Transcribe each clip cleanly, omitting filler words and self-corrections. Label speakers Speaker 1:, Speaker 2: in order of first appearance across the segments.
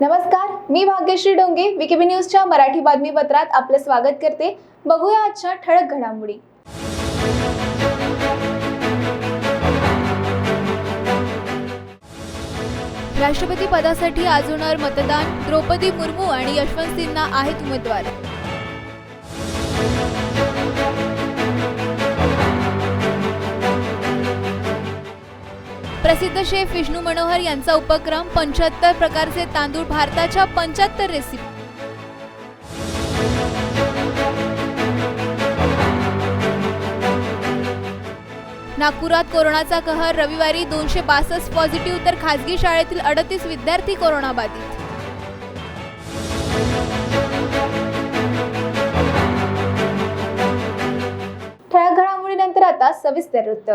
Speaker 1: नमस्कार, मी भाग्यश्री डोंगे विकेबी न्यूजच्या मराठी बातमीपत्रात आपलं स्वागत करते। बघूया आजच्या ठळक घडामोडी। राष्ट्रपती पदासाठी आज होणार मतदान। द्रौपदी मुर्मू आणि यशवंत सिन्हा आहेत उमेदवार। प्रसिद्ध शेफ विष्णू मनोहर यांचा उपक्रम 75 प्रकारचे तांदूळ भारताच्या 75 रेसिपी। नागपुरात कोरोनाचा कहर, रविवारी 262 पॉझिटिव्ह तर खासगी शाळेतील 38 विद्यार्थी कोरोना बाधित। ठळक घडामोडीनंतर आता सविस्तर वृत्त।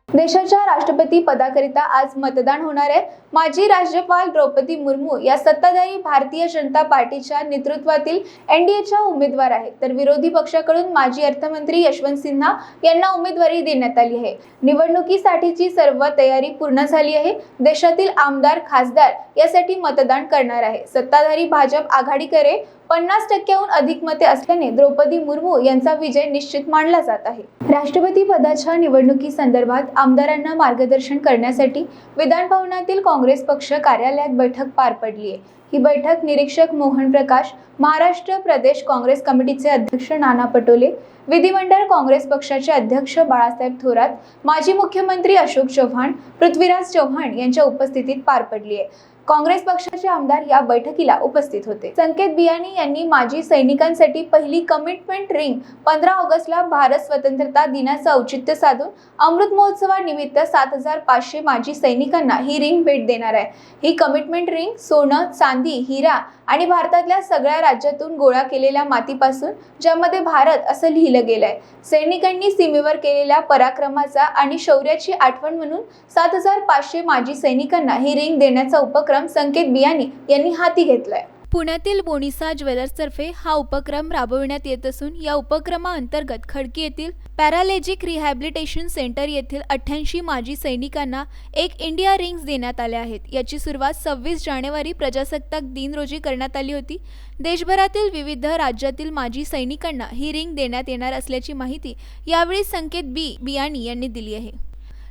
Speaker 1: देशाच्या राष्ट्रपती पदाकरिता आज मतदान होणार आहे। माजी राज्यपाल द्रौपदी मुर्मू या सत्ताधारी भारतीय जनता पार्टीच्या नेतृत्वातील एनडीएच्या उमेदवार आहेत, तर विरोधी पक्षाकडून माजी अर्थमंत्री यशवंत सिन्हा यांना उमेदवारी देण्यात आली आहे। निवडणुकीसाठीची सर्व तयारी पूर्ण झाली आहे। देशातील आमदार, खासदार यासाठी मतदान करणार आहे। सत्ताधारी भाजप आघाडीकडे 50%हून अधिक मते असल्याने द्रौपदी मुर्मू यांचा विजय निश्चित मानला जात आहे। राष्ट्रपती पदाच्या निवडणुकीसंदर्भात आमदारांना मार्गदर्शन करण्यासाठी विधान भवनातील काँग्रेस पक्ष कार्यालयात बैठक पार पडली आहे। ही बैठक निरीक्षक मोहन प्रकाश, महाराष्ट्र प्रदेश काँग्रेस कमिटीचे अध्यक्ष नाना पटोले, विधिमंडळ काँग्रेस पक्षाचे अध्यक्ष बाळासाहेब थोरात, माजी मुख्यमंत्री अशोक चव्हाण, पृथ्वीराज चव्हाण यांच्या उपस्थितीत पार पडली आहे। काँग्रेस पक्षाचे आमदार या बैठकीला उपस्थित होते। संकेत बियाणी यांनी माजी सैनिकांसाठी पहिली कमिटमेंट रिंग 15 ऑगस्टला भारत स्वतंत्रता दिनाचं औचित्य साधून अमृत महोत्सवानिमित्त 7500 माजी सैनिकांना ही रिंग भेट देणार आहे। ही कमिटमेंट रिंग सोनं, चांदी, हिरा आणि भारतातल्या सगळ्या राज्यातून गोळा केलेल्या मातीपासून, ज्यामध्ये भारत असं लिहिलं गेलंय। सैनिकांनी सीमेवर केलेल्या पराक्रमाचा आणि शौर्याची आठवण म्हणून 7500 माजी सैनिकांना ही रिंग देण्याचा उपक्रम संकेत बियाणी यांनी हाती घेतलाय। पुण्यातील बोनिसा ज्वेलर्सतर्फे हा उपक्रम राबविण्यात येत असून या उपक्रमाअंतर्गत खडकी येथील पॅरालेजिक रिहॅबिलिटेशन सेंटर येथील 88 माजी सैनिकांना एक इंडिया रिंग्स देण्यात आल्या आहेत। याची सुरुवात 26 जानेवारी प्रजासत्ताक दिन रोजी करण्यात आली होती। देशभरातील विविध राज्यातील माजी सैनिकांना ही रिंग देण्यात येणार असल्याची माहिती यावेळी संकेत बियाणी यांनी दिली आहे।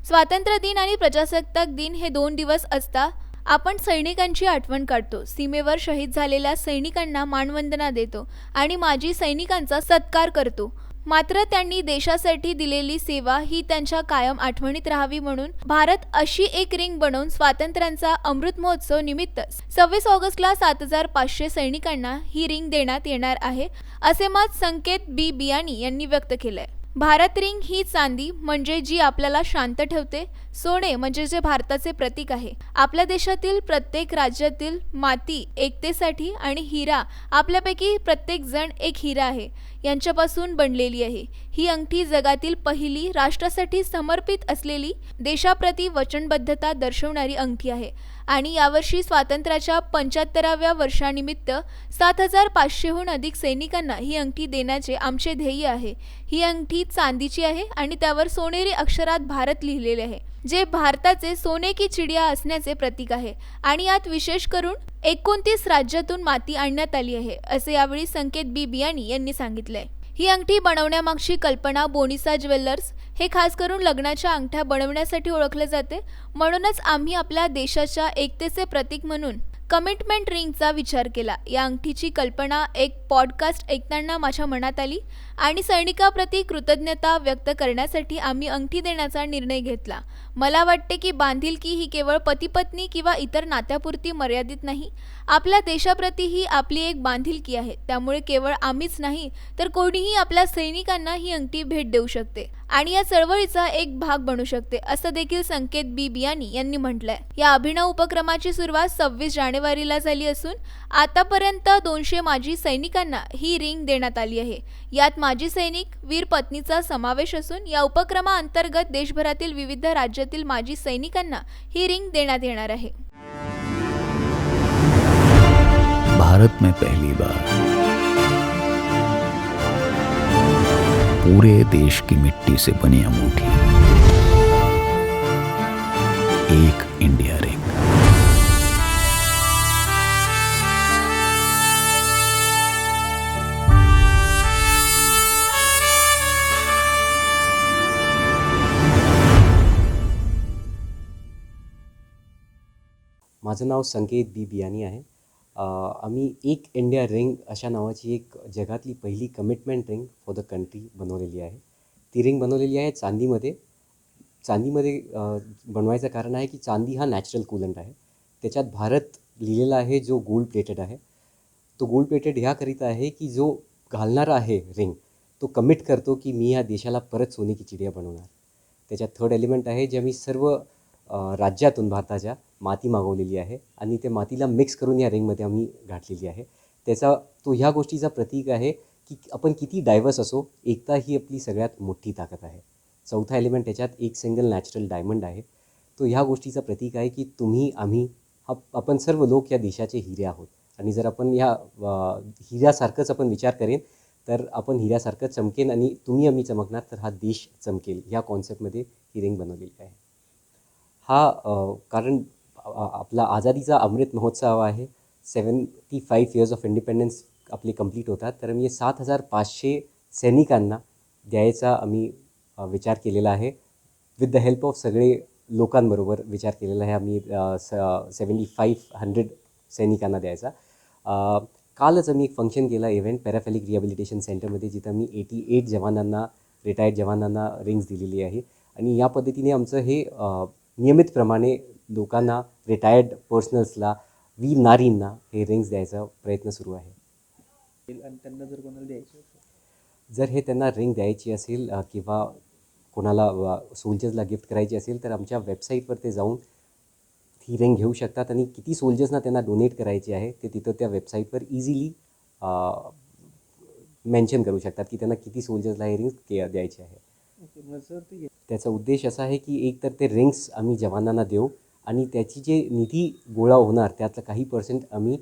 Speaker 1: स्वातंत्र्य दिन आणि प्रजासत्ताक दिन हे 2 दिवस असता आपण सैनिकांची आठवण काढतो, सीमेवर शहीद झालेल्या सैनिकांना मानवंदना देतो आणि माजी सैनिकांचा सत्कार करतो। मात्र त्यांनी देशासाठी दिलेली सेवा ही त्यांच्या कायम आठवणीत राहावी म्हणून भारत अशी एक रिंग बनवून स्वातंत्र्याचा अमृत महोत्सव निमित्त 26 ऑगस्टला 7500 सैनिकांना ही रिंग देण्यात येणार आहे, असे मत संकेत बियाणी यांनी व्यक्त केलंय। भारत रिंग ही चांदी म्हणजे जी आपल्याला शांत ठेवते, सोने म्हणजे जे भारताचे प्रतीक आहे, आपल्या देशातील प्रत्येक राज्यातील माती एकतेसाठी आणि हिरा आपल्यापैकी प्रत्येक जण एक हिरा आहे यांच्यापासून बनलेली आहे। ही अंगठी जगातील पहिली राष्ट्रासाठी समर्पित असलेली देशाप्रती वचनबद्धता दर्शवणारी अंगठी आहे आणि यावर्षी स्वातंत्र्याच्या 75व्या वर्षानिमित्त 7500हून अधिक सैनिकांना ही अंगठी देण्याचे आमचे ध्येय आहे। ही अंगठी चांदीची आहे आणि त्यावर सोनेरी अक्षरात भारत लिहिलेले आहे, जे भारताचे सोने की चिडिया असण्याचे प्रतीक आहे आणि यात विशेष करून 29 राज्यातून माती आणण्यात आली आहे, असे यावेळी संकेत बियाणी यांनी सांगितले। ही अंगठी बनवण्यामागची कल्पना बोनिसा ज्वेलर्स हे खास करून लग्नाच्या अंगठ्या बनवण्यासाठी ओळखले जाते, म्हणूनच आम्ही आपल्या देशाच्या एकतेचे प्रतीक म्हणून कमिटमेंट रिंगचा विचार केला। या अंगठीची कल्पना एक पॉडकास्ट ऐकताना माझ्या मनात आली आणि सैनिकाप्रती कृतज्ञता व्यक्त करण्यासाठी आम्ही अंगठी देण्याचा निर्णय घेतला। मला वाटते की बांधिलकी ही केवळ पती-पत्नी किंवा इतर नात्यापुरती मर्यादित नाही, आपल्या देशाप्रती ही आपली एक बांधिलकी आहे। त्यामुळे केवळ आम्हीच नाही तर कोणीही आपल्या सैनिकांना ही अंगठी भेट देऊ शकते आणि या चळवळीचा एक भाग बनू शकते, असं देखील संकेत बियाणी यांनी म्हटलंय। या अभिनव उपक्रमाची सुरुवात 26 जानेवारीला झाली असून आतापर्यंत 200 माजी सैनिकांना ही रिंग देण्यात आली आहे। यात माजी सैनिक, वीर पत्नीचा समावेश असून या उपक्रमाअंतर्गत देशभरातील विविध राज्यातील माजी सैनिकांना ही रिंग देण्यात येणार आहे।
Speaker 2: भारत में पहली बार पूरे देश की मिट्टी से बनी अंगूठी, एक इंडिया रिंग।
Speaker 3: माझं नाव संकेत बी बियानी आहे. आम्ही एक इंडिया रिंग अशा नावाची एक जगातली पहिली commitment ring for the country बनवलेली आहे. ती रिंग बनवलेली आहे चांदीमध्ये. चांदीमध्ये बनवायचं कारण आहे की चांदी हा नॅचरल कूलंट आहे. त्याच्यात भारत लिहिलेला आहे, जो गोल्ड प्लेटेड आहे. तो गोल्ड प्लेटेड ह्याकरिता आहे की जो घालणारा आहे रिंग, तो कमिट करतो की मी ह्या देशाला परत सोने की चिडिया बनवणार. त्याच्यात थर्ड एलिमेंट आहे, जे आम्ही सर्व राज्यातून भारताच्या माती मागवलेली आहे आणि त्या मातीला मिक्स करून या रिंगमध्ये आम्ही घातलेली आहे. तो ह्या गोष्टीचा प्रतीक आहे की आपण किती डायव्हर्स असो, एकता ही आपली सगळ्यात मोठी ताकद आहे. चौथा एलिमेंट त्याच्यात एक सिंगल नॅचरल डायमंड आहे. तो ह्या गोष्टीचा प्रतीक आहे की तुम्ही, आम्ही, आपण सर्व लोक या देशाचे हिरे आहोत. आणि जर आपण ह्या हिऱ्यासारखंच आपण विचार करेन तर आपण हिऱ्यासारखं चमकेन आणि तुम्ही आम्ही चमकणार तर हा देश चमकेल. ह्या कॉन्सेप्टमध्ये ही रिंग बनवलेली आहे. कारण आपला आझादीचा अमृत महोत्सव आहे. 75 इयर्स ऑफ इंडिपेंडन्स आपले कंप्लीट होतात. तर आम्ही 7,500 सैनिकांना द्यायचा आम्ही विचार केलेला आहे. विथ द हेल्प ऑफ सगळे लोकांबरोबर विचार केलेला आहे आम्ही 7500 सैनिकांना द्यायचा. कालच आम्ही एक फंक्शन केला, इव्हेंट पॅराफॅलिक रिहॅबिलिटेशन सेंटरमध्ये, जिथं आम्ही 88 जवानांना, रिटायर्ड जवानांना रिंग्स दिलेली आहे. आणि या पद्धतीने आमचं हे नियमितप्रमाणे लोकांना, रिटायर्ड पर्सनल्सला, वीर नारींना हे रिंग्स द्यायचा प्रयत्न सुरू आहे.
Speaker 4: आणि त्यांना जर कोणाला द्यायचं असेल,
Speaker 3: जर हे त्यांना रिंग द्यायची असेल किंवा कोणाला सोल्जर्सला गिफ्ट करायची असेल तर आमच्या वेबसाईटवर ते जाऊन ही रिंग घेऊ शकतात. आणि किती सोल्जर्सना त्यांना डोनेट करायची आहे ते तिथं त्या वेबसाईटवर इझिली मेन्शन करू शकतात की त्यांना किती सोल्जर्सला हे रिंग्स द्यायची आहे.
Speaker 4: ओके. मग सर ते
Speaker 3: त्याचा उद्देश असा आहे की एक तर ते रिंग्स आम्ही जवानांना देऊ आणि त्याची जे निधी गोळा होणार त्यातलं काही पर्सेंट आम्ही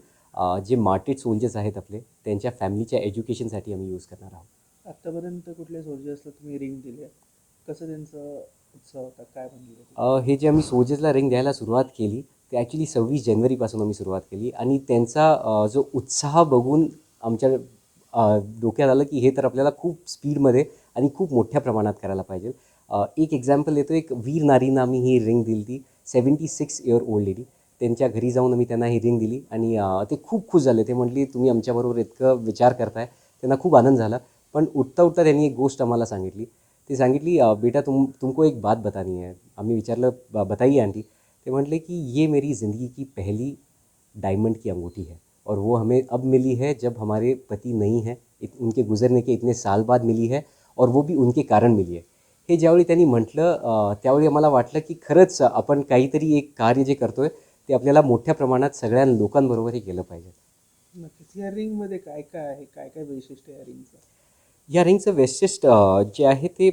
Speaker 3: जे मार्टेड सोल्जर्स आहेत आपले, त्यांच्या फॅमिलीच्या एज्युकेशनसाठी आम्ही यूज करणार आहोत.
Speaker 4: आत्तापर्यंत कुठल्या सोल्जर्सला तुम्ही रिंग दिली आहे? कसं त्यांचा उत्साह होता, काय म्हणलं?
Speaker 3: हे जे आम्ही सोल्जर्सला रिंग द्यायला सुरुवात केली ते ॲक्च्युली 26 जानेवारीपासून आम्ही सुरुवात केली. आणि त्यांचा जो उत्साह बघून आमच्या डोक्यात आलं की हे तर आपल्याला खूप स्पीडमध्ये आणि खूप मोठ्या प्रमाणात करायला पाहिजे. एक एक्झाम्पल देतो. एक वीर नारींना आम्ही ही रिंग दिली ती 76 इयर ओल्ड लेडी. त्यांच्या घरी जाऊन आम्ही त्यांना ही रिंग दिली आणि ते खूप खुश झाले. ते म्हटली तुम्ही आमच्याबरोबर इतकं विचार करताय. त्यांना खूप आनंद झाला. पण उठता उठता त्यांनी एक गोष्ट आम्हाला सांगितली. ती सांगितली, बेटा तुमको एक बात बतानी है. आम्ही विचारलं बताइए आंटी. ते म्हटले की ये मेरी ज़िंदगी की पहली डायमंड की अंगूठी है और वो हमें अब मिली है जब हमारे पति नहीं है. उनके गुजरने के इतने साल बाद मिली है और वो भी उनके कारण मिली है. हे ज्यावेळी त्यांनी म्हटलं त्यावेळी आम्हाला वाटलं की खरंच आपण काहीतरी एक कार्य जे करतोय ते आपल्याला मोठ्या प्रमाणात सगळ्या लोकांबरोबर हे केलं पाहिजे.
Speaker 4: नक्कीच. या रिंगमध्ये काय काय आहे, काय काय वैशिष्ट्य आहे या रिंगचं?
Speaker 3: या रिंगचं वैशिष्ट्य जे आहे ते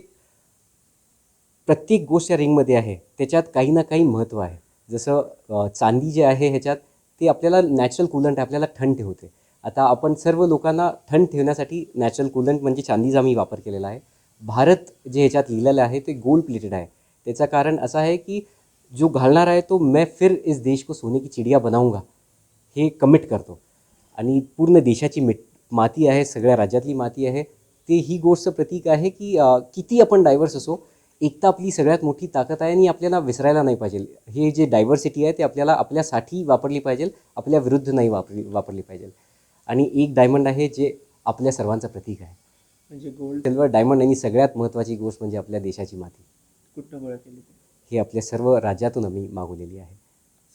Speaker 3: प्रत्येक गोष्ट या रिंगमध्ये आहे त्याच्यात काही ना काही महत्त्व आहे. जसं चांदी जे आहे ह्याच्यात ते आपल्याला नॅचरल कूलंट, आपल्याला थंड ठेवते. आता आपण सर्व लोकांना थंड ठेवण्यासाठी नॅचरल कूलंट म्हणजे चांदीचा आम्ही वापर केलेला आहे. भारत जे ह्याच्यात लिहिलेलं आहे ते गोल्ड प्लेटेड आहे. त्याचं कारण असं आहे की जो घालणार आहे तो मैं फिर इस देश को सोने की चिडिया बनाऊंगा हे कमिट करतो. आणि पूर्ण देशाची माती आहे, सगळ्या राज्यातली माती आहे. ते ही गोष्ट प्रतीक आहे की किती आपण डायव्हर्स असो, एकता आपली सगळ्यात मोठी ताकद आहे आणि आपल्याला विसरायला नाही पाहिजे. हे जे डायव्हर्सिटी आहे ते आपल्याला आपल्यासाठी वापरली पाहिजे, आपल्या विरुद्ध नाही वापरली पाहिजे. आणि एक डायमंड आहे जे आपल्या सर्वांचं प्रतीक आहे.
Speaker 4: म्हणजे गोल्ड,
Speaker 3: सिल्वर, डायमंड. आणि सगळ्यात महत्त्वाची गोष्ट म्हणजे आपल्या देशाची माती.
Speaker 4: कुठनं गोळा केली?
Speaker 3: हे आपल्या सर्व राज्यातून आम्ही मागवलेली आहे.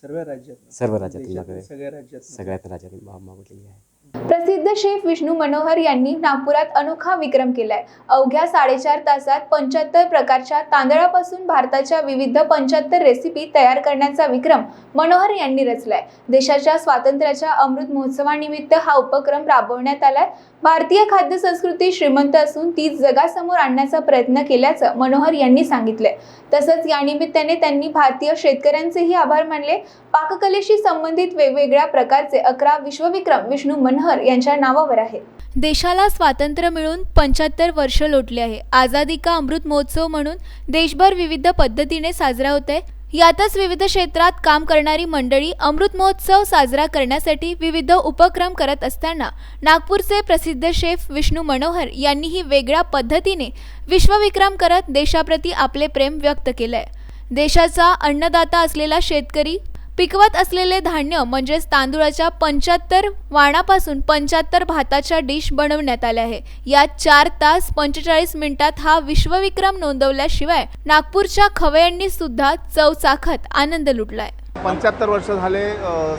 Speaker 4: सर्व राज्यात?
Speaker 3: सर्व राज्यातून मागवले,
Speaker 4: सगळ्या राज्यात?
Speaker 3: सगळ्यात राज्यातून मागवलेली आहे.
Speaker 1: प्रसिद्ध शेफ विष्णू मनोहर यांनी नागपुरात अनोखा विक्रम केलाय. अवघ्या 4.5 तासात 75 प्रकारच्या तांदळापासून भारताच्या विविध 75 रेसिपी तयार करण्याचा विक्रम मनोहर यांनी रचलाय. देशाच्या स्वातंत्र्याच्या अमृत महोत्सवानिमित्त हा उपक्रम राबवण्यात आलाय. भारतीय खाद्य संस्कृती श्रीमंत असून ती जगासमोर आणण्याचा प्रयत्न केल्याचं मनोहर यांनी सांगितलंय. तसंच या निमित्ताने त्यांनी भारतीय शेतकऱ्यांचेही आभार मानले. पाककलेशी संबंधित वेगवेगळ्या प्रकारचे 11 विश्वविक्रम विष्णू मनोहर यांच्या नावावर आहेत. देशाला स्वातंत्र्य मिळून 75 वर्ष लोटले आहे. आझादी का अमृत महोत्सव म्हणून देशभर विविध पद्धतीने साजरा होत आहे. यातच विविध क्षेत्रात काम करणारी मंडळी अमृत महोत्सव साजरा करण्यासाठी विविध उपक्रम करत असताना नागपूरचे प्रसिद्ध शेफ विष्णू मनोहर यांनीही वेगळ्या पद्धतीने विश्वविक्रम करत देशाप्रती आपले प्रेम व्यक्त केलंय. देशाचा अन्नदाता असलेला शेतकरी पिकवत असलेले धान्य म्हणजेच तांदूळाच्या 75 वाणापासून 75 भाताच्या डिश बनवण्यात आल्या आहे. यात 4 तास 45 मिनिटात हा विश्वविक्रम नोंदवल्याशिवाय नागपूरच्या खवय्यांनी सुद्धा चव चाखत आनंद लुटलाय.
Speaker 5: 75 वर्ष झाले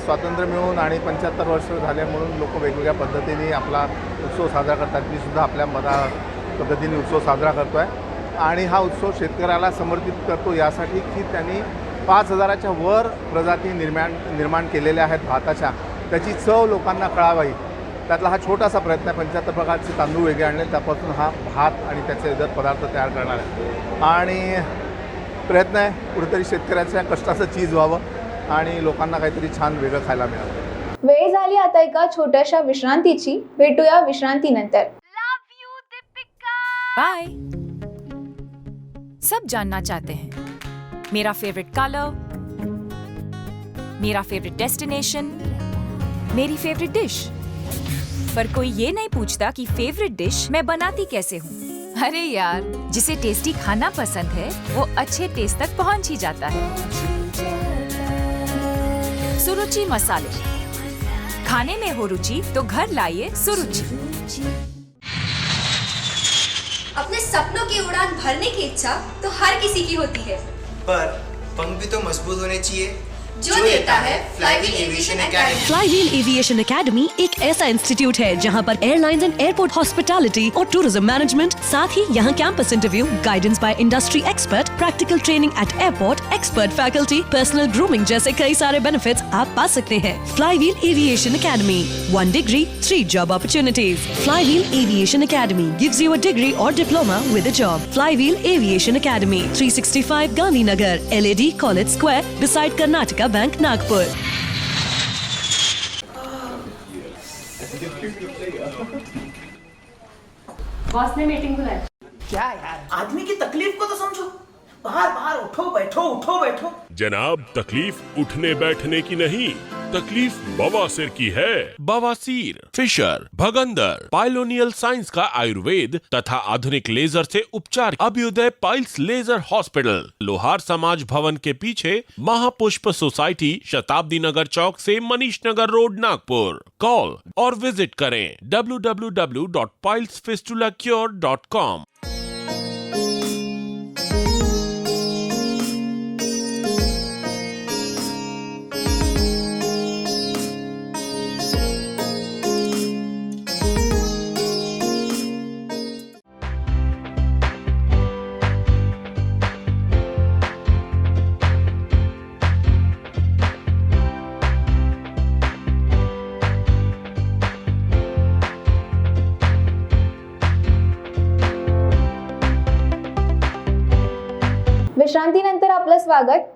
Speaker 5: स्वातंत्र्य मिळून आणि 75 वर्ष झाले म्हणून लोक वेगवेगळ्या पद्धतीने आपला उत्सव साजरा करतात. मी सुद्धा आपल्या पद्धतीने उत्सव साजरा करतो आहे आणि हा उत्सव शेतकऱ्याला समर्पित करतो यासाठी की त्यांनी 5000च्या वर प्रजाती निर्माण केलेल्या आहेत भाताच्या. त्याची चव लोकांना कळावी त्यातला हा छोटासा प्रयत्न आहे. 75 प्रकारचे तांदूळ वेगळे आणले त्यापासून हा भात आणि त्याचे इतर पदार्थ तयार करणार आहे आणि प्रयत्न आहे कुठेतरी शेतकऱ्याच्या कष्टाचं चीज व्हावं आणि लोकांना काहीतरी छान वेगळं खायला मिळावं.
Speaker 1: वेळ झाली आता एका छोट्याशा विश्रांतीची. भेटूया विश्रांतीनंतर.
Speaker 6: बाय. सब जानना चाहते हैं मेरा फेवरेट कलर, मेरा फेवरेट डेस्टिनेशन, मेरी फेवरेट डिश, पर कोई ये नहीं पूछता कि फेवरेट डिश मैं बनाती कैसे हूँ. अरे यार, जिसे टेस्टी खाना पसंद है वो अच्छे टेस्ट तक पहुँच ही जाता है. सुरुचि मसाले, खाने में हो रुचि तो घर लाइए सुरुचि.
Speaker 7: अपने सपनों की उड़ान भरने की इच्छा तो हर किसी की होती है,
Speaker 8: पर पंख भी तो मजबूत होने चाहिए
Speaker 7: जो देता है flywheel aviation academy.
Speaker 9: Flywheel aviation academy एक ऐसा इंस्टीट्यूट है जहां पर एयरलाइंस एंड एयरपोर्ट हॉस्पिटैलिटी और टूरिज्म मैनेजमेंट, साथ ही यहां campus interview, guidance by industry expert, practical training at airport, expert faculty, personal grooming जैसे कई सारे बेनिफिट्स आप पा सकते हैं. Flywheel aviation academy, 1 degree 3 job opportunities. Flywheel aviation academy gives you a degree or diploma with a job. Flywheel Aviation Academy, 365 Gandhinagar, LAD College Square, beside Karnataka Bank, Nagpur.
Speaker 10: Boss ने meeting बुलाई.
Speaker 11: क्या यार, आदमी की तकलीफ को तो समझो. बाहर बाहर उठो बैठो.
Speaker 12: जनाब, तकलीफ उठने बैठने की नहीं, तकलीफ बवासीर की है. बवासीर, फिशर, भगंदर, पाइलोनियल साइंस का आयुर्वेद तथा आधुनिक लेजर से उपचार. अभ्युदय पाइल्स लेजर हॉस्पिटल, लोहार समाज भवन के पीछे, महापुष्प सोसाइटी, शताब्दी नगर चौक से मनीष नगर रोड, नागपुर. कॉल और विजिट करें www.pilesfistulacure.com.
Speaker 1: विश्रांतीनंतर आपलं स्वागत.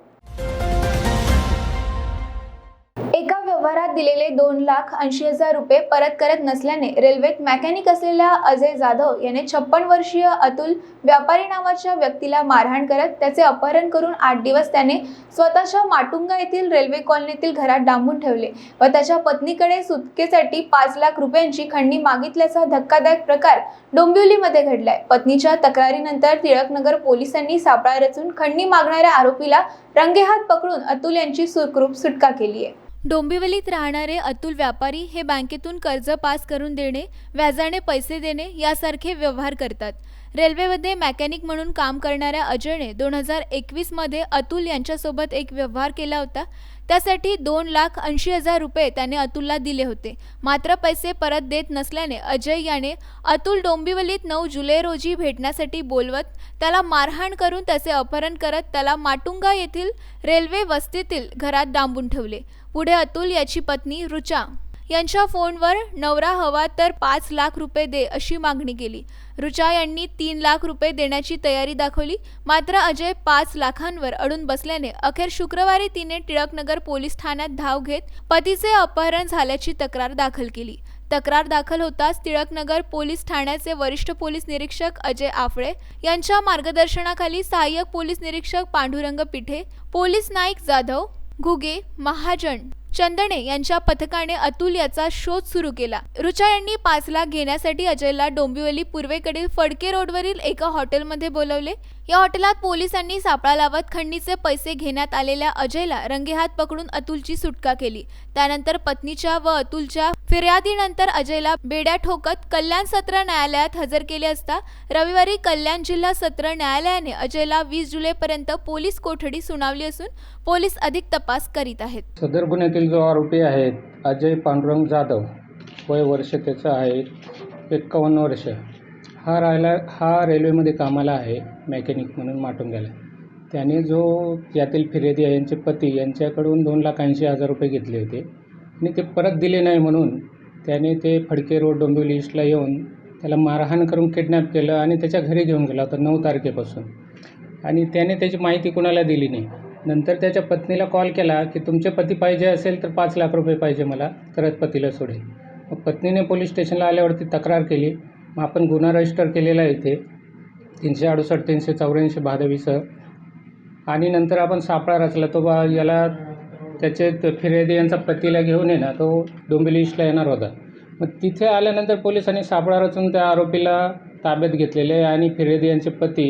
Speaker 1: एका व्यवहारात दिलेले 2,80,000 रुपये परत करत नसल्याने रेल्वेत मेकॅनिक असलेल्या अजय जाधव याने 56 वर्षीय अतुल व्यापारी नावाच्या व्यक्तीला मारहाण करत त्याचे अपहरण करून 8 दिवस त्याने स्वतःच्या माटुंगा येथील रेल्वे कॉलनीतील घरात डांबून ठेवले व त्याच्या पत्नीकडे सुटकेसाठी 5 लाख रुपयांची खंडणी मागितल्याचा धक्कादायक प्रकार डोंबिवलीमध्ये घडलाय. पत्नीच्या तक्रारीनंतर टिळकनगर पोलिसांनी सापळा रचून खंडणी मागणाऱ्या आरोपीला रंगेहात पकडून अतुल यांची सुखरूप सुटका केली आहे. डोंबिवलीत राहणारे अतुल व्यापारी हे बँकेतून कर्ज पास करून देणे, व्याजाने पैसे देणे यासारखे व्यवहार करतात. रेल्वेमध्ये मेकॅनिक म्हणून काम करणाऱ्या अजयने 2021 मध्ये अतुल यांच्यासोबत एक व्यवहार केला होता. त्यासाठी 2,80,000 रुपये त्याने अतुलला दिले होते. मात्र पैसे परत देत नसल्याने अजय याने अतुल डोंबिवलीत 9 जुलै रोजी भेटण्यासाठी बोलवत त्याला मारहाण करून त्याचे अपहरण करत त्याला माटुंगा येथील रेल्वे वस्तीतील घरात डांबून ठेवले. पुढे अतुल याची पत्नी रुचा यांच्या फोनवर नवरा हवा तर 5 लाख रुपये दे अशी मागणी केली. रुचा यांनी 3 लाख रुपये देण्याची तयारी दाखवली. मात्र अजय 5 लाखांवर अडून बसल्याने अखेर शुक्रवारी तिने टिळकनगर पोलीस ठाण्यात धाव घेत पतीचे अपहरण झाल्याची तक्रार दाखल केली. तक्रार दाखल होताच टिळकनगर पोलीस ठाण्याचे वरिष्ठ पोलीस निरीक्षक अजय आफळे यांच्या मार्गदर्शनाखाली सहाय्यक पोलीस निरीक्षक पांडुरंग पिठे, पोलीस नाईक जाधव, घुगे, महाजन, चंदणे यांच्या पथकाने अतुल याचा शोध सुरू केला। रुचा यांनी 5 लाख घेण्यासाठी अजयला डोंबिवली पूर्वेकडील फडके रोडवरील एका हॉटेलमध्ये बोलवले। या हॉटेलात पोलिसांनी सापळा लावत खंडणीचे पैसे घेण्यात आलेल्या अजयला रंगेहात पकडून अतुलची सुटका केली। त्यानंतर पत्नीच्या व अतुलच्या फिर्यादीनंतर अजयला बेड्या ठोकत कल्याण सत्र न्यायालयात हजर केले असता रविवारी कल्याण जिल्हा सत्र न्यायालयाने अजयला 20 जुलैपर्यंत पोलीस कोठडी सुनावली असून पोलीस अधिक तपास करीत आहेत।
Speaker 13: सदर गुन्ह्यातील जो आरोपी आहे अजय पांडुरंग जाधव, वय वर्ष त्याचं आहे 51 वर्ष, हा रेल्वेमध्ये कामाला आहे, मेकॅनिक म्हणून माटुंग्याला। त्याने जो यातील फिर्यादी आहे यांचे पती यांच्याकडून 2,80,000 रुपये घेतले होते आणि ते परत दिले नाही म्हणून त्याने ते फडके रोड डोंबिवली ईस्टला येऊन त्याला मारहाण करून किडनॅप केलं आणि त्याच्या घरी घेऊन गेला होता 9 तारखेपासून। आणि त्याने त्याची माहिती कोणाला दिली नाही। नंतर त्याच्या पत्नीला कॉल केला की तुमचे पती पाहिजे असेल तर 5 लाख रुपये पाहिजे मला, तरच पतीला सोडेल। मग पत्नीने पोलीस स्टेशनला आल्यावरती तक्रार केली। मग आपण गुन्हा रजिस्टर केलेला आहे इथे 368 384 भादवीसह। आणि नंतर आपण सापळा रचला, तो याला त्याचे फिर्यादी यांचा पतीला घेऊन येणार तो डोंबिवली ईस्टला येणार होता। मग तिथे आल्यानंतर पोलिसांनी सापळा रचून त्या आरोपीला ताब्यात घेतलेले आहे आणि फिर्यादी यांचे पती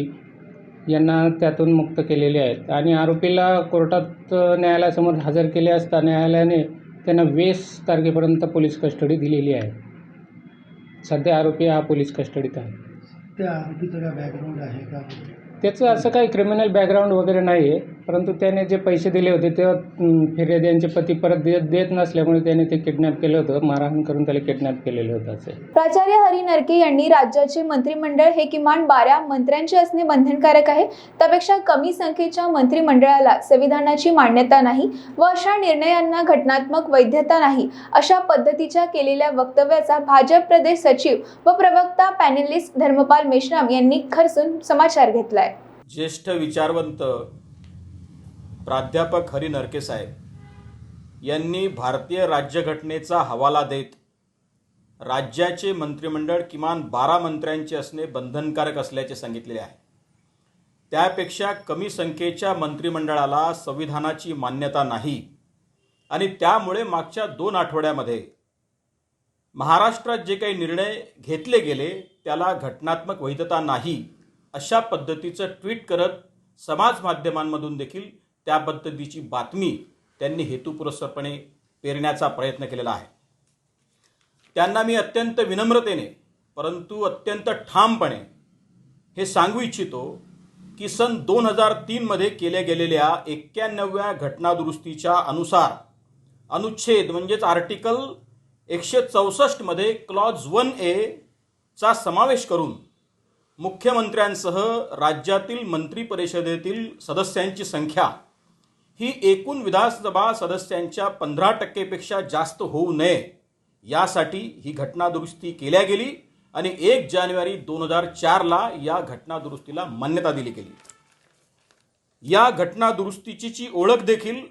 Speaker 13: यांना त्यातून मुक्त केलेले आहेत। आणि आरोपीला कोर्टात न्यायालयासमोर हजर केले असता न्यायालयाने त्यांना 20 तारखेपर्यंत पोलीस कस्टडी दिलेली आहे। सध्या आरोपी हा पोलीस कस्टडीत आहे।
Speaker 4: त्या आरोपीचं काय बॅकग्राऊंड आहे का?
Speaker 13: त्याचं असं काही क्रिमिनल बॅकग्राऊंड वगैरे नाही आहे, परंतु त्याने जे पैसे दिले होते ते फिर्यादी यांचे पती परत देत नसल्यामुळे त्याने ते किडनॅप केलं होतं, मारहाण करून त्याला किडनॅप केलेलं होतं असे।
Speaker 1: प्राचार्य हरी नरके यांनी राज्याचे मंत्रिमंडळ हे किमान 12 मंत्र्यांचे असणे बंधनकारक आहे, त्यापेक्षा कमी संख्येच्या मंत्रिमंडळाला संविधानाची मान्यता नाही व अशा निर्णयांना घटनात्मक वैधता नाही, अशा पद्धतीच्या केलेल्या वक्तव्याचा भाजप प्रदेश सचिव व प्रवक्ता पॅनलिस्ट धर्मपाल मेश्राम यांनी खरसून समाचार घेतलाय।
Speaker 11: ज्येष्ठ विचारवंत प्राध्यापक हरी नरके साहेब यांनी भारतीय राज्यघटनेचा हवाला देत राज्याचे मंत्रिमंडळ किमान 12 मंत्र्यांचे असणे बंधनकारक असल्याचे सांगितलेले आहे। त्यापेक्षा कमी संख्येच्या मंत्रिमंडळाला संविधानाची मान्यता नाही आणि त्यामुळे मागच्या 2 आठवड्यामध्ये महाराष्ट्रात जे काही निर्णय घेतले गेले त्याला घटनात्मक वैधता नाही, अशा पद्धतीचं ट्विट करत समाज माध्यमांमधून देखील त्या पद्धतीची बातमी त्यांनी हेतुपुरस्सरपणे पेरण्याचा प्रयत्न केलेला आहे। त्यांना मी अत्यंत विनम्रतेने परंतु अत्यंत ठामपणे हे सांगू इच्छितो की सन 2003 मध्ये केल्या गेलेल्या 91व्या घटनादुरुस्तीच्या अनुसार अनुच्छेद म्हणजेच आर्टिकल 164 मध्ये क्लॉज 1A चा समावेश करून मुख्यमंत्र्यांसह राज्यातील मंत्री परिषदेतील सदस्यांची संख्या ही एकूण विधानसभा सदस्यांच्या 15% जास्त होऊ नये यासाठी ही घटनादुरुस्ती केल्या गेली आणि 1 जानेवारी 2004ला या घटनादुरुस्तीला मान्यता दिली गेली। या घटनादुरुस्तीची ओळख देखील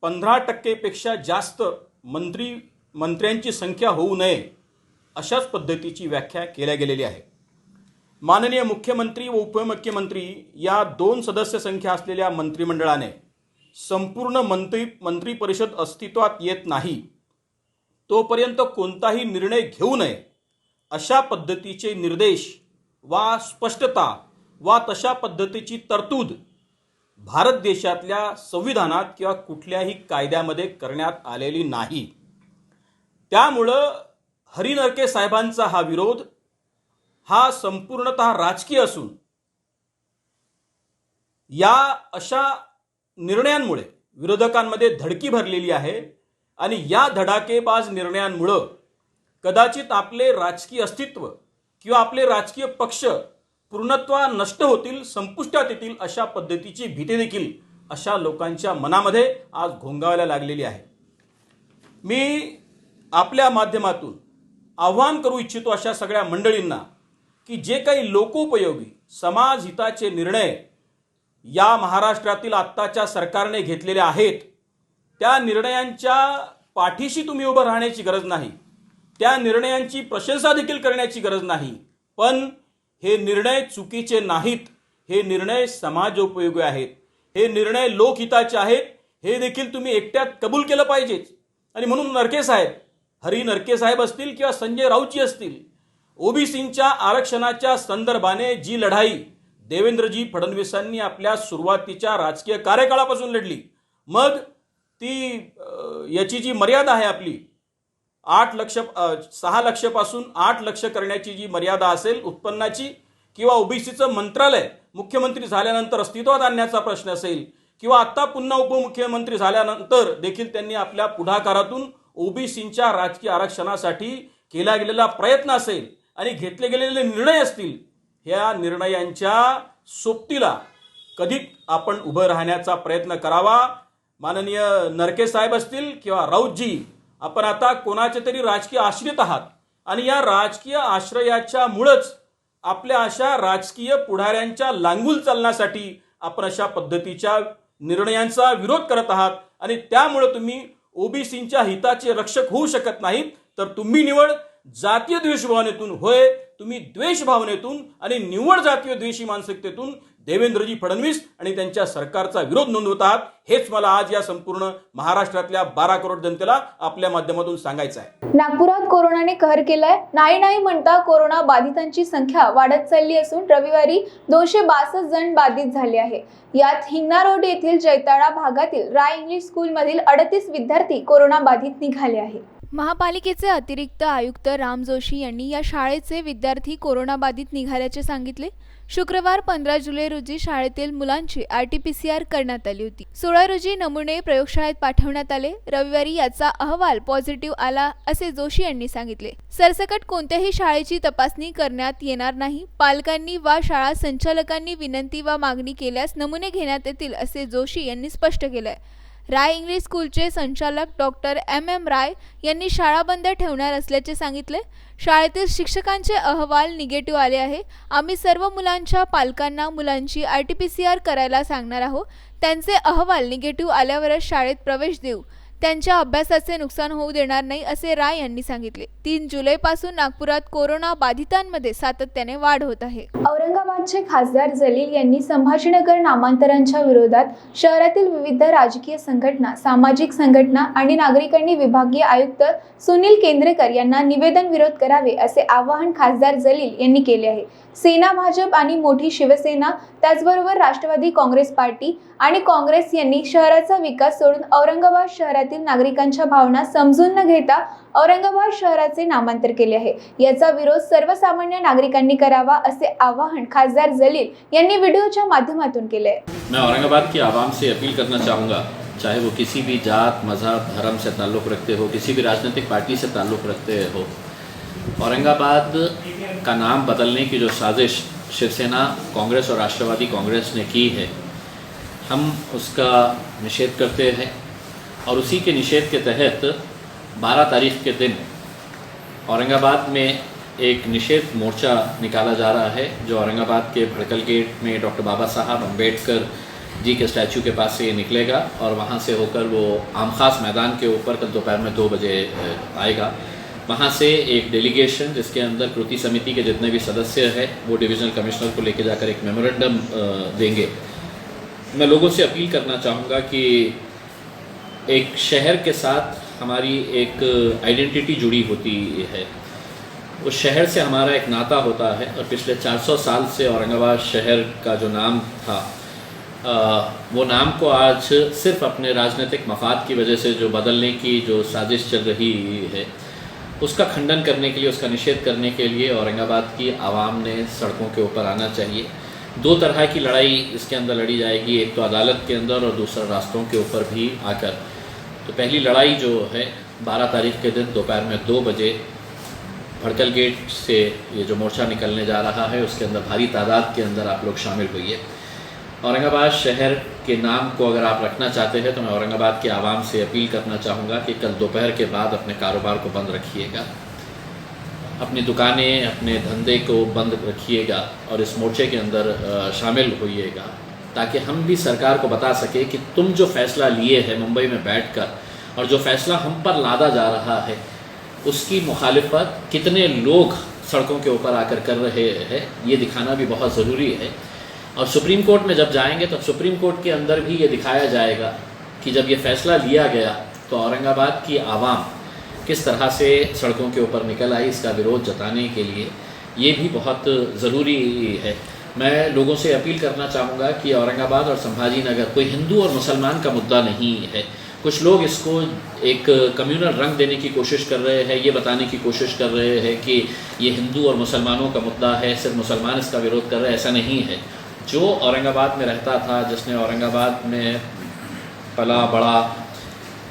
Speaker 11: 15% जास्त मंत्र्यांची संख्या होऊ नये अशाच पद्धतीची व्याख्या केल्या गेलेली आहे। माननीय मुख्यमंत्री व उपमुख्यमंत्री या 2 सदस्य संख्या असलेल्या मंत्रिमंडळाने संपूर्ण मंत्री परिषद अस्तित्वात येत नाही तोपर्यंत कोणताही निर्णय घेऊ नये अशा पद्धतीचे निर्देश वा स्पष्टता वा तशा पद्धतीची तरतूद भारत देशातल्या संविधानात किंवा कुठल्याही कायद्यामध्ये करण्यात आलेली नाही। त्यामुळं हरी नरके साहेबांचा हा विरोध हा संपूर्णतः राजकीय असून या अशा निर्णयांमुळे विरोधकांमध्ये धडकी भरलेली आहे आणि या धडाकेबाज निर्णयांमुळे कदाचित आपले राजकीय अस्तित्व किंवा आपले राजकीय पक्ष पूर्णत्वा नष्ट होतील, संपुष्टात येतील अशा पद्धतीची भीती देखील अशा लोकांच्या मनामध्ये आज घोंगावायला लागलेली आहे। मी आपल्या माध्यमातून आव्हान करू इच्छितो अशा सगळ्या मंडळींना की जे काही लोकोपयोगी समाज हिताचे निर्णय या महाराष्ट्रातील आत्ताच्या सरकारने घेतलेले आहेत त्या निर्णयांच्या पाठीशी तुम्ही उभं राहण्याची गरज नाही, त्या निर्णयांची प्रशंसा देखील करण्याची गरज नाही, पण हे निर्णय चुकीचे नाहीत, हे निर्णय समाजोपयोगी आहेत, हे निर्णय लोकहिताचे आहेत हे देखील तुम्ही एकट्यात कबूल केलं पाहिजेच। आणि म्हणून नरके साहेब, हरी नरके साहेब असतील किंवा संजय राऊतजी असतील, ओबीसींच्या आरक्षणाच्या संदर्भाने जी लढाई देवेंद्रजी फडणवीसांनी आपल्या सुरुवातीच्या राजकीय कार्यकाळापासून लढली, मग ती याची जी मर्यादा आहे आपली 6 लक्षपासून 8 लक्ष करण्याची जी मर्यादा असेल उत्पन्नाची, किंवा ओबीसीचं मंत्रालय मुख्यमंत्री झाल्यानंतर अस्तित्वात आणण्याचा प्रश्न असेल, किंवा आत्ता पुन्हा उपमुख्यमंत्री झाल्यानंतर देखील त्यांनी आपल्या पुढाकारातून ओबीसींच्या राजकीय आरक्षणासाठी केला गेलेला प्रयत्न असेल आणि घेतले गेलेले निर्णय असतील, ह्या निर्णयांच्या सोबतीला कधी आपण उभं राहण्याचा प्रयत्न करावा. माननीय नरके साहेब असतील किंवा राऊतजी, आपण आता कोणाचे तरी राजकीय आश्रित आहात आणि या राजकीय आश्रयाच्या मुळेच आपल्या अशा राजकीय पुढाऱ्यांच्या लांगुल चालण्यासाठी आपण अशा पद्धतीच्या निर्णयांचा विरोध करत आहात आणि त्यामुळे तुम्ही ओबीसींच्या हिताचे रक्षक होऊ शकत नाहीत. तर तुम्ही निवड जातीय द्वेष भावनेतून, होय तुम्ही द्वेष भावनेतून आणि निव्वळ जातीय द्वेषी मानसिकतेतून देवेंद्रजी फडणवीस आणि त्यांच्या सरकारचा विरोध नोंदवत आहात. हेच मला आज या संपूर्ण महाराष्ट्रातल्या 12 करोड जनतेला आपल्या माध्यमातून सांगायचं आहे.
Speaker 1: नागपुरात कोरोनाने कहर केलाय. नाही म्हणता कोरोना बाधितांची संख्या वाढत चालली असून रविवारी 262 जण बाधित झाले आहे. यात हिंगणा रोड येथील जैताळा भागातील राय इंग्लिश स्कूलमधील 38 विद्यार्थी कोरोना बाधित निघाले आहे. महापालिकेचे अतिरिक्त आयुक्त राम जोशी यांनी या शाळेचे विद्यार्थी कोरोनाबाधित निघाल्याचे सांगितले. शुक्रवार 15 जुलै रोजी शाळेतील मुलांची RT-PCR करण्यात आली होती. 16 रोजी नमुने प्रयोगशाळेत पाठवण्यात आले. रविवारी याचा अहवाल पॉझिटिव्ह आला असे जोशी यांनी सांगितले. सरसकट कोणत्याही शाळेची तपासणी करण्यात येणार नाही. पालकांनी वा शाळा संचालकांनी विनंती वा मागणी केल्यास नमुने घेण्यात येतील असे जोशी यांनी स्पष्ट केले. राय इंग्लिश स्कूलचे संचालक डॉक्टर MM राय यांनी शाळा बंद ठेवणार असल्याचे सांगितले. शाळेतील शिक्षकांचे अहवाल निगेटिव्ह आले आहे. आम्ही सर्व मुलांच्या पालकांना मुलांची RT-PCR करायला सांगणार आहोत. त्यांचे अहवाल निगेटिव्ह आल्यावरच शाळेत प्रवेश देऊ. त्यांच्या अभ्यासाचे नुकसान होऊ देणार नाही असे राय यांनी सांगितले. 3 जुलैपासून नागपुरात कोरोना बाधितांमध्ये सातत्याने वाढ होत आहे. औरंगाबादचे खासदार जलील यांनी संभाजीनगर नामांतरांच्या विरोधात शहरातील विविध राजकीय संघटना, सामाजिक संघटना आणि नागरिकांनी विभागीय आयुक्त सुनील केंद्रेकर यांना निवेदन विरोध करावे असे आवाहन खासदार जलील यांनी केले आहे. सेना, भाजप आणि मोठी शिवसेना, त्याचबरोबर राष्ट्रवादी काँग्रेस पार्टी आणि काँग्रेस यांनी शहराचा विकास सोडून औरंगाबाद शहरातील नागरिकांच्या भावना समजून न घेता औरंगाबाद शहराचे नामांतर केले आहे. याचा विरोध सर्वसामान्य नागरिकांनी करावा असे आवाहन खासदार जलील यांनी व्हिडिओच्या माध्यमातून केले आहे.
Speaker 14: मैं औरंगाबाद की आवाम से अपील करना चाहूँगा, चाहे वो किसी भी जात, मजहब, धर्म से ताल्लुक़ रखते हो, किसी भी राजनीतिक पार्टी से ताल्लुक़ रखते हो, औरंगाबाद का नाम बदलने की जो साजिश शिवसेना, कांग्रेस और राष्ट्रवादी कांग्रेस ने की है, हम उसका निषेध करते हैं और उसी के निषेध के तहत 12 तारीख के दिन औरंगाबाद में एक निषेध मोर्चा निकाला जा रहा है, जो औरंगाबाद के भड़कल गेट में डॉक्टर बाबा साहब अम्बेडकर जी के स्टैचू के पास से ये निकलेगा और वहाँ से होकर वो आम खास मैदान के ऊपर कल दोपहर में 2 बजे आएगा. वहाँ से एक डेलीगेशन, जिसके अंदर कृति समिति के जितने भी सदस्य हैं, वो डिविजनल कमिश्नर को लेके जाकर एक मेमोरेंडम देंगे. मैं लोगों से अपील करना चाहूँगा कि एक शहर के साथ हमारी एक आइडेंटिटी जुड़ी होती है, उस शहर से हमारा एक नाता होता है और पिछले 400 साल से औरंगाबाद शहर का जो नाम था, वो नाम को आज सिर्फ अपने राजनीतिक मफाद की वजह से जो बदलने की जो साजिश चल रही है, उसका खंडन करने के लिए, उसका निषेध करने के लिए औरंगाबाद की आवाम ने सड़कों के ऊपर आना चाहिए. 2 तरह की लड़ाई इसके अंदर लड़ी जाएगी, एक तो अदालत के अंदर और दूसरा रास्तों के ऊपर भी आकर. तो पहली लड़ाई जो है 12 तारीख के दिन दोपहर में 2 बजे भड़कल गेट से ये जो मोर्चा निकलने जा रहा है, उसके अंदर भारी तादाद के अंदर आप लोग शामिल होइए. औरंगाबाद शहर के नाम को अगर आप रखना चाहते हैं तो मैं औरंगाबाद के आवाम से अपील करना चाहूँगा कि कल दोपहर के बाद अपने कारोबार को बंद रखिएगा, अपनी दुकानें, अपने धंधे को बंद रखिएगा और इस मोर्चे के अंदर शामिल होइएगा, ताकि हम भी सरकार को बता सके कि तुम जो फैसला लिए हैं मुंबई में बैठकर और जो फैसला हम पर लादा जा रहा है, उसकी मुखालिफत कितने लोग सड़कों के ऊपर आकर कर रहे हैं, ये दिखाना भी बहुत ज़रूरी है. और सुप्रीम कोर्ट में जब जाएंगे तो सुप्रीम कोर्ट के अंदर भी ये दिखाया जाएगा कि जब ये फैसला लिया गया तो औरंगाबाद की आवाम किस तरह से सड़कों के ऊपर निकल आई इसका विरोध जताने के लिए, ये भी बहुत ज़रूरी है। मैं लोगों से अपील करना चाहूँगा कि औरंगाबाद और संभाजी नगर कोई हिंदू और मुसलमान का मुद्दा नहीं है। कुछ लोग इसको एक कम्युनल रंग देने की कोशिश कर रहे हैं, ये बताने की कोशिश कर रहे हैं कि ये हिंदू और मुसलमानों का मुद्दा है, सिर्फ मुसलमान इसका विरोध कर रहे हैं। ऐसा नहीं है। जो औरंगाबाद में रहता था, जिसने औरंगाबाद में पला बड़ा,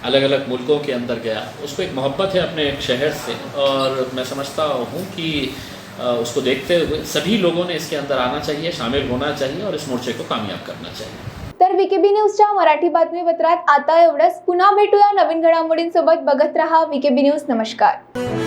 Speaker 14: अलग अलग मुल्कों के अंदर गया, उसको एक मोहब्बत है अपने एक शहर से, और मैं समझता हूँ कि उसको देखते हुए सभी लोगों ने इसके अंदर आना चाहिए, शामिल होना चाहिए और इस मोर्चे को कामयाब करना चाहिए।
Speaker 1: तर VKB न्यूजच्या मराठी बातमीपत्रात आता एवढंच. पुन्हा भेटूया नवीन घडामोडींसोबत. बघत रहा VKB न्यूज. नमस्कार.